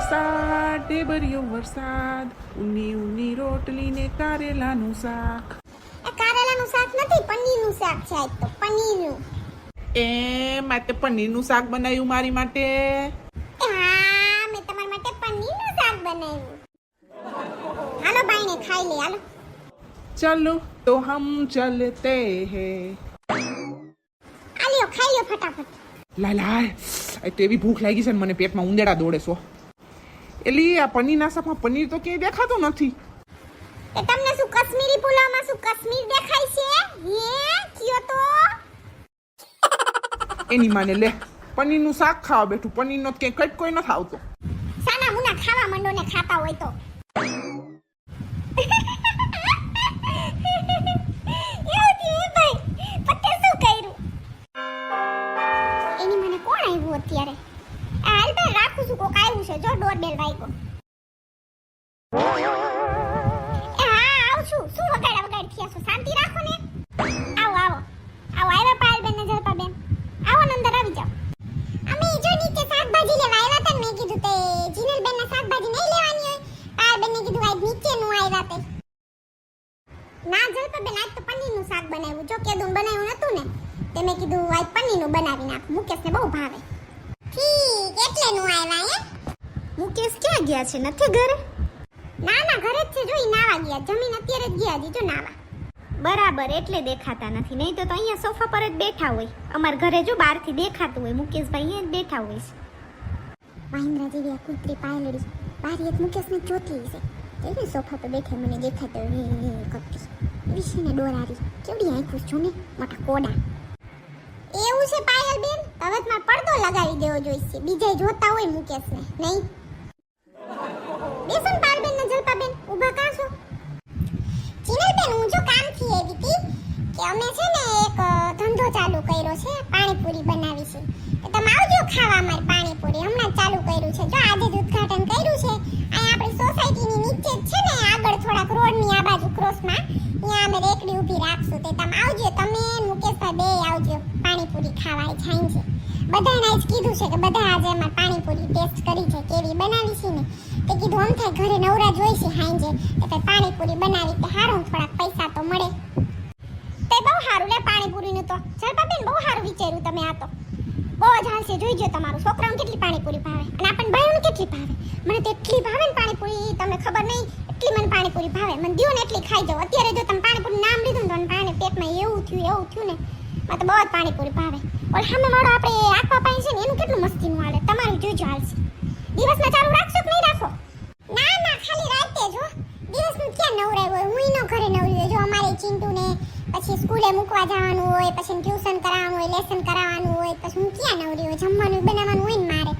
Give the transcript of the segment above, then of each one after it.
વરસાદ ઢેબરિયો વરસાદ, ઊની ઊની રોટલી ને કારેલાનું શાક. આ કારેલાનું શાક નથી, પનીરનું શાક છે. આજ તો પનીરનું. એ માટે પનીરનું શાક બનાવ્યું મારી માટે. હા, મેં તમારા માટે પનીરનું શાક બનાવ્યું. હાલો બાઈને ખાઈ લે. હાલો ચલો તો હમ ચલતે હે. આલ્યો ખાઈ લ્યો ફટાફટ. લાય તો એવી ભૂખ લાગી છે ને મને પેટમાં ઉંદેડા દોડે છો. એલી આ પનીરના શાકમાં પનીર તો ક્યાંય દેખાતું નથી. એ તમને શું કાશ્મીરી પુલાવમાં શું કાશ્મીર દેખાય છે? હે કયો તો એની માને લે પનીરનું શાક ખાવા બેઠું, પનીરનો ક્યાંય કટ કોઈ નથી આવતો. સાના મુના ખાવા મંડો ને ખાતા હોય તો. અત્યારે હાલ બે રાખું છું. કોક આવ્યું છે જો, ડોરબેલ વાગ્યો. હા આવું છું. શું વગાડ થયા છો? શાંતિ રાખો ને. આવો આવો આવો. આવ્યા પાયલબેન ને જલપાબેન, આવો ને અંદર આવી જાઓ. અમે જો નીચે શાકભાજી લેવા આવ્યા હતા. મેં કીધું તે જીનલબેન ને શાકભાજી નહીં લેવાની હોય. પાયલબેન ને કીધું આજ નીચે નું આવ્યા તે. ના જલપાબેન, આજ તો પનીરનું શાક બનાવ્યું. જો કેદું બનાવ્યું નતું ને તે મેં કીધું આજ પનીરનું બનાવી નાખું. મુકેશને બહુ ભાવે. ઠીક, એટલે નું આવ્યા હે? મુકેશ ક્યાં ગયા છે? નથી ઘરે? ના ના, ઘરે જ છે. જો ઈ નાવા ગયા. જમીન અત્યારે જ ગયા હજી જો નાવા. બરાબર, એટલે દેખાતા નથી. નહીં તો અહીંયા સોફા પર જ બેઠા હોય. અમાર ઘરે જો બહારથી દેખાતું હોય. મુકેશભાઈ અહીંયા જ બેઠા હોય છે. મહિન્દ્રા જેવી આ કૂતરી પાયલડી બારી એક મુકેશને જોતી છે. એટલે સોફા પર બેઠે મને દેખાતો કરતી. વિશેને ડોરારી કેવડી આંખું છો ને, મોટા કોડા. એવું છે પાયલબેન, હવે તમારે પડદો લગાવી દેવો જોઈશે. બીજે જોતા હોય મુકેશને નહીં. બેસન પાયલબેન ને જલપાબેન ઊભા કાં છો? જીનલબેન, હું જો કામથી આવી હતી કે અમે છે ને એક ધંધો ચાલુ કર્યો છે, પાણીપુરી બનાવી છે. તો તમે આવજો ખાવા અમારી પાણીપુરી. હમણાં ચાલુ કર્યું છે જો, આજે જ ઉદ્ઘાટન કર્યું છે. અહીં આપણી સોસાયટીની નીચે જ છે ને, આગળ થોડાક રોડની આ બાજુ ક્રોસમાં ત્યાં અમે રેકડી ઊભી રાખશું. તે તમે આવજો. તમે મુકેશભાઈ બે આવજો પાણીપુરી ખાવા. જાય છે બધાને જ કીધું છે કે બધા આજે અમાર પાણીપુરી ટેસ્ટ કરી છે કેવી બનાવી છે ને. તે કીધું આમ થાય ઘરે નવરા જોઈ છે હાંજે તો પાણીપુરી બનાવી તે હારું, થોડાક પૈસા તો મળે. તે બહુ સારું લે પાણીપુરીનું તો. જલપાબેન બહુ સારું વિચાર્યું તમે. આ તો બહુ જ હાલશે. જોઈજો તમારું છોકરાઓને કેટલી પાણીપુરી ભાવે અને આપણને ભાઈઓને કેટલી ભાવે. મને તો એટલી ભાવે ને પાણીપુરી, તમને ખબર નહીં એટલી મને પાણીપુરી ભાવે. મને દ્યો ને એટલી ખાઈ જાવ. અત્યારે જો તમે પાણીપુરી નામ લીધું ને તો પાણી પેટમાં એવું થયું ને. મને તો બહુ જ પાણીપુરી ભાવે. ઓલ સામે વાળો આપણે આખવા પાણી છે ને એનું કેટલું મસ્તીનું હાલે. તમારું જોઈજો હાલશે. દિવસમાં ચાલુ રાખશો કે નહીં રાખો? ના ના, ખાલી રાતે જો. દિવસનું ક્યાં નવરાય હોય? હું ઈનો ઘરે નવરી હોય. જો અમારે ચિંટુને પછી સ્કૂલે મૂકવા જવાનું હોય, પછી ટ્યુશન કરાવવાનું હોય, લેસન કરાવવાનું હોય, પછી હું ક્યાં નવરી હોય? જમવાનું બનાવવાનું હોય ને મારે.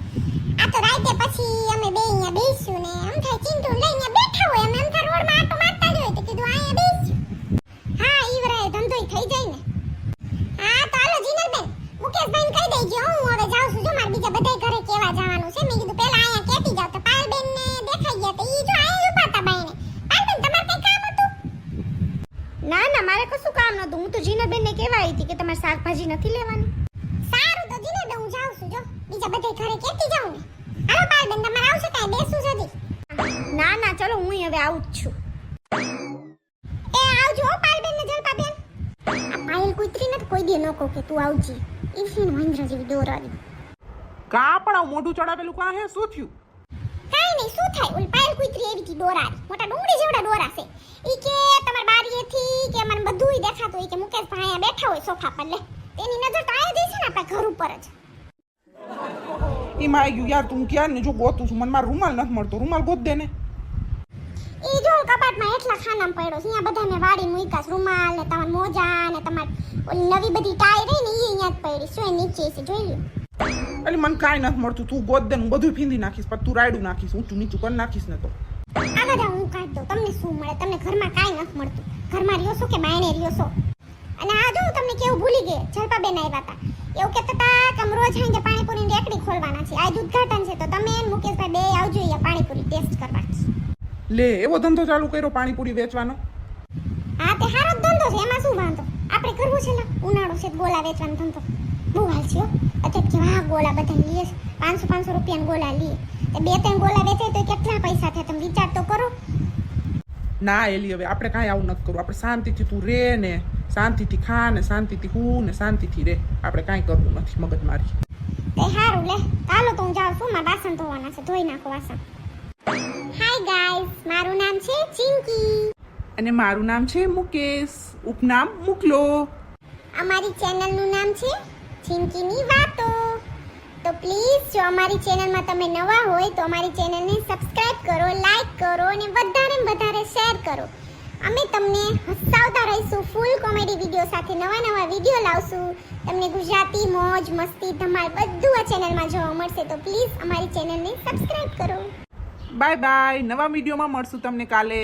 આ તો રાતે પછી અમે બે અહીંયા બેસ્યું ને આમ થાય ચિંટુ લઈને બેઠા હોય. અમે આમ થાય રોડમાં આટો મારતા જ હોય તો કીધું અહીંયા બેસ્યું. હા, ઈવરાય ધંધોય થઈ જાય ને. હા તો હાલો જીનલબેન, મુકેશભાઈને કહી દેજો હું હવે જાઉં છું. જો મારે બીજા બધાય ઘરે કેવા જવાનું છે. મેં કીધું પહેલા અહીંયા કેતી જાવ તો પાયલબેન ને દેખાઈ ગયા તો ઈ જો અહીંયા ઉભા હતા બાઈને. પાયલબેન તમારે કઈ કામ હતું? ના ના, મારે કશું કામ નતું. હું તો જીનલબેન ને કહેવા આવી હતી કે તમારે શાકભાજી નથી લેવાની. સારું તો જીનલબેન હું જાઉં છું. જો બીજા બધાય ઘરે કેતી જાઉં ને. હાલો પાયલબેન, તમારે આવશે કાંઈ? બેસું જદી. ના ના, ચલો હું હવે આવું જ છું. એ આવજો પાયલબેન ને જલપાબેન. આ પાયલ કુતરી ને કોઈ દી ન કહું કે તું આવજે. ઈફીન મહિન્દ્રા જેવી દોરાડી. કા પણ આવું મોઢું ચડાવેલું કા હે? શું થયું? કાઈ નહીં, શું થાય? ઓલી પાયલ કુતરી એવી થી દોરાડી. મોટા ડુંગળી જેવડા દોરા છે. ઈ કે તમાર બારીએથી કે મને બધુંય દેખાતું હોય કે મુકેશભાઈ અહીંયા બેઠા હોય સોફા પર. લે તેની નજર તો આયા જઈ છે ને આપણા ઘર ઉપર જ. એમાં આવી ગયું યાર. તું ક્યાં ને જો ગોતું છું, મને મારો રૂમાલ નથી મળતો. રૂમાલ ગોત દે ને. ઈ જો કબાટમાં એટલા ખાનામાં પડ્યો છે. અહીંયા બધાને વાડી મૂક્યા રૂમાલ ને તમાર મોજા ને તમાર ઓલી નવી બધી ટાઈ રહી ને ઈ અહીંયા જ પડી. શું નીચે છે જોઈ લ્યો. એટલે મને કાંઈ નથી મળતું. તું ગોત દે, હું બધું ફીંદી નાખીશ. પણ તું રાયડું નાખીશ, ઊંચું નીચું કરી નાખીશ ને તો. આ બધા હું કાઢ દઉં. તમને શું મળે? તમને ઘરમાં કાંઈ નથી મળતું. ઘરમાં રહ્યો છો કે બાયણે રહ્યો છો? અને આ જો તમને કેવું ભૂલી ગઈ. જલપાબેન આવ્યા હતા એવું કહેતા હતા કે રોજ હાંજે પાણીપુરીની રેકડી ખોલવાના છે. આજ ઉદ્ઘાટન છે તો તમે મુકેશભાઈ બે આવજો અહીંયા પાણીપુરી ટેસ્ટ કરવા. લે એવો ધંધો ચાલુ કર્યો પાણીપુરી વેચવાનો? હા તે સારો જ ધંધો છે. એમાં શું વાંધો? આપણે કરવું છે ને. ઉનાળો છે ગોળા વેચવાનો ધંધો બહુ હાલ છે. અત્યારે કેવા ગોળા બધા લઈએ 500 રૂપિયાના ગોળા લઈએ. એ 2-3 ગોલા વેચાય તો કેટલા પૈસા થાય તમે વિચાર તો કરો. ના એલી હવે આપણે કાંઈ આવું નથી કરવું. આપણે શાંતિથી તું રે ને શાંતિથી ખા ને શાંતિથી હું ને શાંતિથી રે. આપણે કાંઈ કરવું નથી મગજમારી. તે હારું લે ચાલો તો હું જાઉં છું, મારા વાસણ ધોવાના છે, ધોઈ નાખો વાસણ. હાય ગાઈસ, મારું નામ છે ચિંકી અને મારું નામ છે મુકેશ, ઉપનામ મુકલો. અમારી ચેનલનું નામ છે ચિંકીની વાતો. તો પ્લીઝ જો અમારી ચેનલમાં તમે નવા હોય તો અમારી ચેનલને સબસ્ક્રાઇબ કરો, લાઈક કરો અને વધારે ને વધારે શેર કરો. અમે તમને હસાવતા રહીશું, ફૂલ કોમેડી વિડીયો સાથે નવા વિડીયો લાવશું. તમને ગુજરાતી મોજ મસ્તી ધમાલ બધું આ ચેનલમાં જોવા મળશે. તો પ્લીઝ અમારી ચેનલને સબસ્ક્રાઇબ કરો. Bye bye. નવા વિડીયોમાં મળશું તમને કાલે.